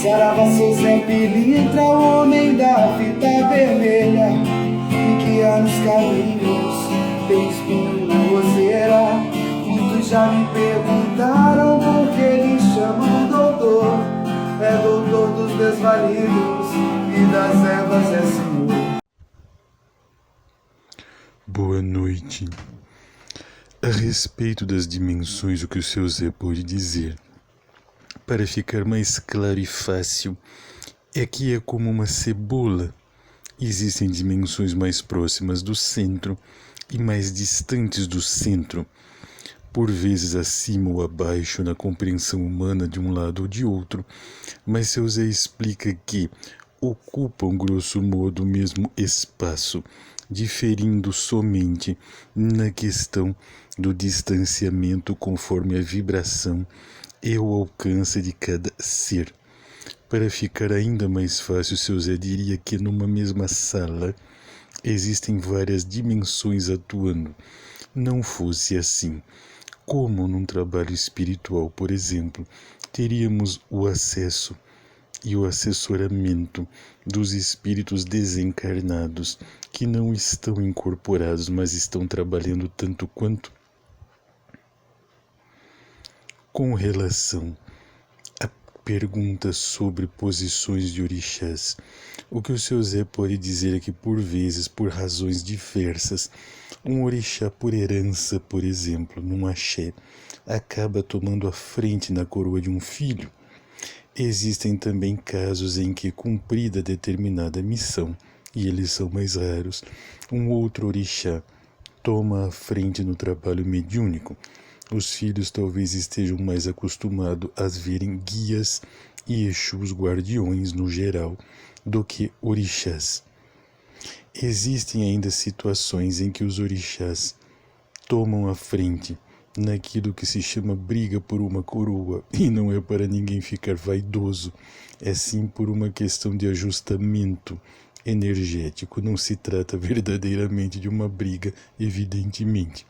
Saravá, sou Zé Pilintra, o homem da fita vermelha, me guia nos caminhos, tem espinho na roseira. Muitos já me perguntaram por que me chamam doutor. É doutor dos desvalidos e das ervas, é senhor. Boa noite. A respeito das dimensões, o que o seu Zé pode dizer, para ficar mais claro e fácil, é que é como uma cebola. Existem dimensões mais próximas do centro e mais distantes do centro, por vezes acima ou abaixo na compreensão humana de um lado ou de outro, mas seu Zé explica que ocupam grosso modo o mesmo espaço, diferindo somente na questão do distanciamento conforme a vibração e o alcance de cada ser. Para ficar ainda mais fácil, seu Zé diria que numa mesma sala existem várias dimensões atuando. Não fosse assim, como num trabalho espiritual, por exemplo, teríamos o acesso e o assessoramento dos espíritos desencarnados que não estão incorporados, mas estão trabalhando tanto quanto. Com relação à pergunta sobre posições de orixás, o que o seu Zé pode dizer é que, por vezes, por razões diversas, um orixá por herança, por exemplo, num axé, acaba tomando a frente na coroa de um filho. Existem também casos em que, cumprida determinada missão, e eles são mais raros, um outro orixá toma a frente no trabalho mediúnico. Os filhos talvez estejam mais acostumados a verem guias e exus guardiões no geral do que orixás. Existem ainda situações em que os orixás tomam a frente naquilo que se chama briga por uma coroa, e não é para ninguém ficar vaidoso, é sim por uma questão de ajustamento energético, não se trata verdadeiramente de uma briga, evidentemente.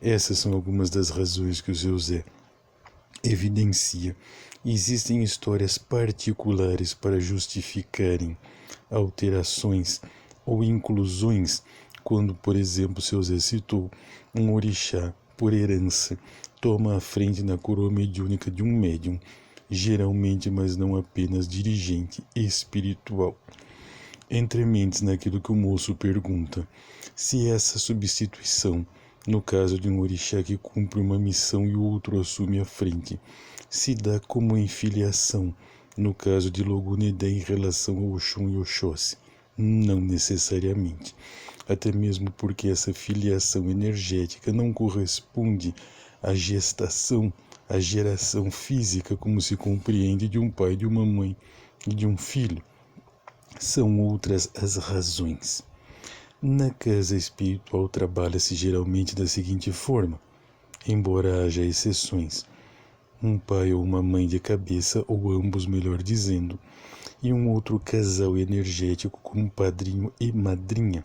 Essas são algumas das razões que o seu Zé evidencia. Existem histórias particulares para justificarem alterações ou inclusões, quando, por exemplo, seu Zé citou um orixá por herança toma a frente na coroa mediúnica de um médium, geralmente, mas não apenas, dirigente espiritual. Entre mentes naquilo que o moço pergunta, se essa substituição, no caso de um orixá que cumpre uma missão e o outro assume a frente, se dá como em filiação, no caso de Logunedé em relação ao Oxum e Oxóssi. Não necessariamente, até mesmo porque essa filiação energética não corresponde à gestação, à geração física como se compreende de um pai, de uma mãe e de um filho. São outras as razões. Na casa espiritual trabalha-se geralmente da seguinte forma, embora haja exceções: um pai ou uma mãe de cabeça, ou ambos, melhor dizendo, e um outro casal energético como padrinho e madrinha,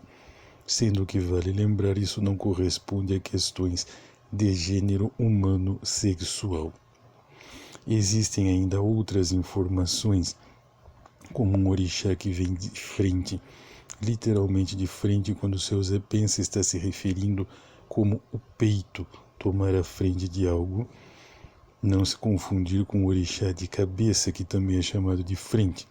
sendo que vale lembrar isso não corresponde a questões de gênero humano sexual. Existem ainda outras informações, como um orixá que vem de frente, literalmente de frente, quando seu Zé pensa está se referindo como o peito tomar a frente de algo, não se confundir com o orixá de cabeça, que também é chamado de frente.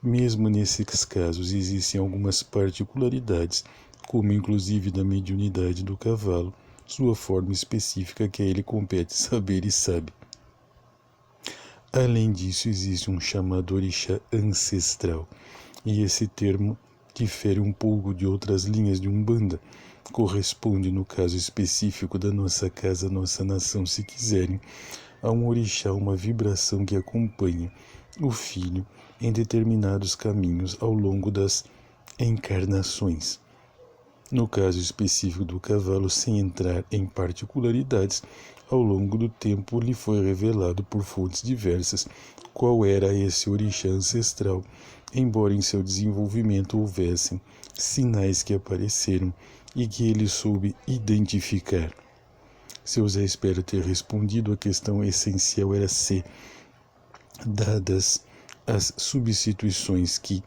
Mesmo nesses casos existem algumas particularidades, como inclusive da mediunidade do cavalo, sua forma específica que a ele compete saber e sabe. Além disso, existe um chamado orixá ancestral, e esse termo difere um pouco de outras linhas de Umbanda, corresponde, no caso específico da nossa casa, nossa nação, se quiserem, a um orixá, uma vibração que acompanha o filho em determinados caminhos ao longo das encarnações. No caso específico do cavalo, sem entrar em particularidades, ao longo do tempo lhe foi revelado por fontes diversas qual era esse orixá ancestral, embora em seu desenvolvimento houvessem sinais que apareceram e que ele soube identificar. Seu Zé espera ter respondido. A questão essencial era se, dadas As substituições que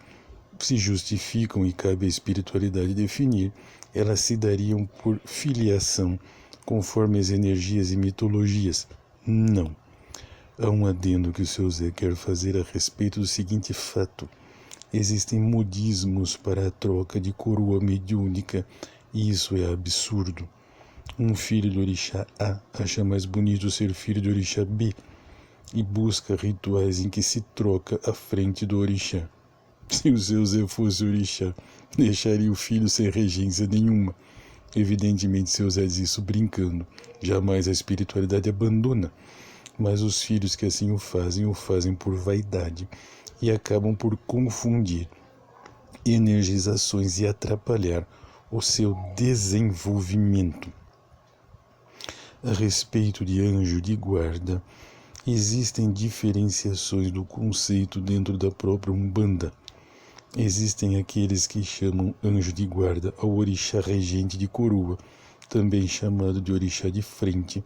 se justificam e cabe à espiritualidade definir, elas se dariam por filiação, conforme as energias e mitologias. Não. Há um adendo que o seu Zé quer fazer a respeito do seguinte fato. Existem modismos para a troca de coroa mediúnica, e isso é absurdo. Um filho de orixá A acha mais bonito ser filho de orixá B e busca rituais em que se troca à frente do orixá. Se o seu Zé fosse orixá, deixaria o filho sem regência nenhuma. Evidentemente, seu Zé diz isso brincando. Jamais a espiritualidade abandona. Mas os filhos que assim o fazem por vaidade e acabam por confundir energizações e atrapalhar o seu desenvolvimento. A respeito de anjo de guarda, existem diferenciações do conceito dentro da própria Umbanda. Existem aqueles que chamam anjo de guarda ao orixá regente de coroa, também chamado de orixá de frente,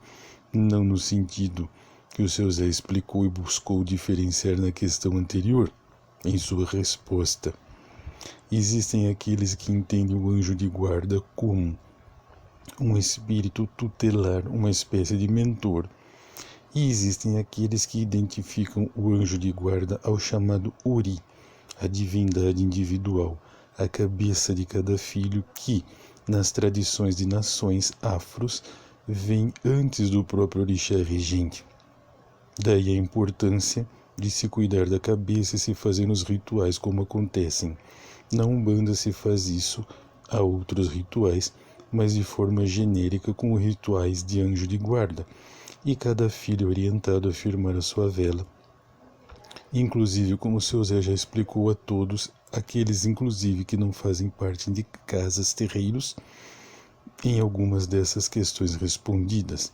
não no sentido que o seu Zé explicou e buscou diferenciar na questão anterior, em sua resposta. Existem aqueles que entendem o anjo de guarda como um espírito tutelar, uma espécie de mentor. E existem aqueles que identificam o anjo de guarda ao chamado Ori, a divindade individual, a cabeça de cada filho que, nas tradições de nações afros, vem antes do próprio orixá regente. Daí a importância de se cuidar da cabeça e se fazer os rituais como acontecem. Na Umbanda se faz isso, há outros rituais, mas de forma genérica com rituais de anjo de guarda, e cada filho é orientado a firmar a sua vela. Inclusive, como o seu Zé já explicou a todos, aqueles inclusive que não fazem parte de casas terreiros, em algumas dessas questões respondidas,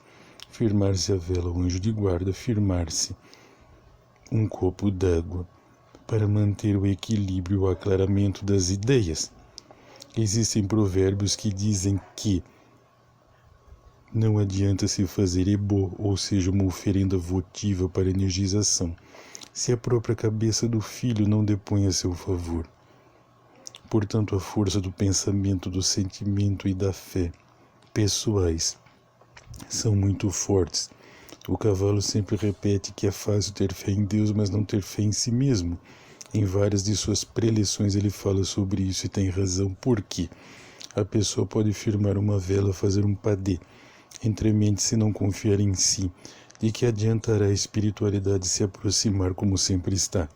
firmar-se a vela ao anjo de guarda, firmar-se um copo d'água para manter o equilíbrio e o aclaramento das ideias. Existem provérbios que dizem que não adianta se fazer ebô, ou seja, uma oferenda votiva para energização, se a própria cabeça do filho não depõe a seu favor. Portanto, a força do pensamento, do sentimento e da fé pessoais são muito fortes. O cavalo sempre repete que é fácil ter fé em Deus, mas não ter fé em si mesmo. Em várias de suas preleções ele fala sobre isso e tem razão. Por quê? A pessoa pode firmar uma vela, fazer um padê, entremente se não confiar em si. De que adiantará a espiritualidade se aproximar como sempre está?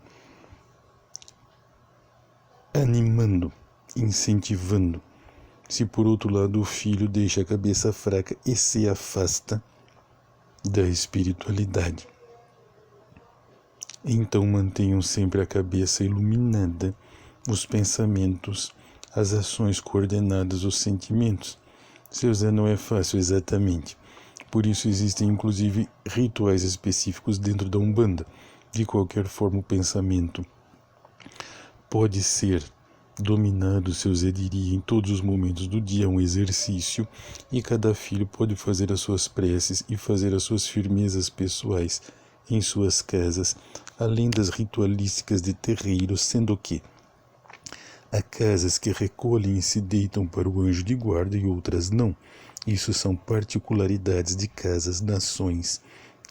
Animando, incentivando. Se por outro lado o filho deixa a cabeça fraca e se afasta da espiritualidade. Então mantenham sempre a cabeça iluminada, os pensamentos, as ações coordenadas, os sentimentos. Seu Zé não é fácil exatamente. Por isso existem inclusive rituais específicos dentro da Umbanda. De qualquer forma, o pensamento pode ser dominado, seu Zé diria, em todos os momentos do dia, um exercício, e cada filho pode fazer as suas preces e fazer as suas firmezas pessoais em suas casas, além das ritualísticas de terreiros, sendo que há casas que recolhem e se deitam para o anjo de guarda e outras não. Isso são particularidades de casas, nações,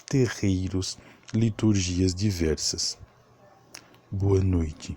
terreiros, liturgias diversas. Boa noite.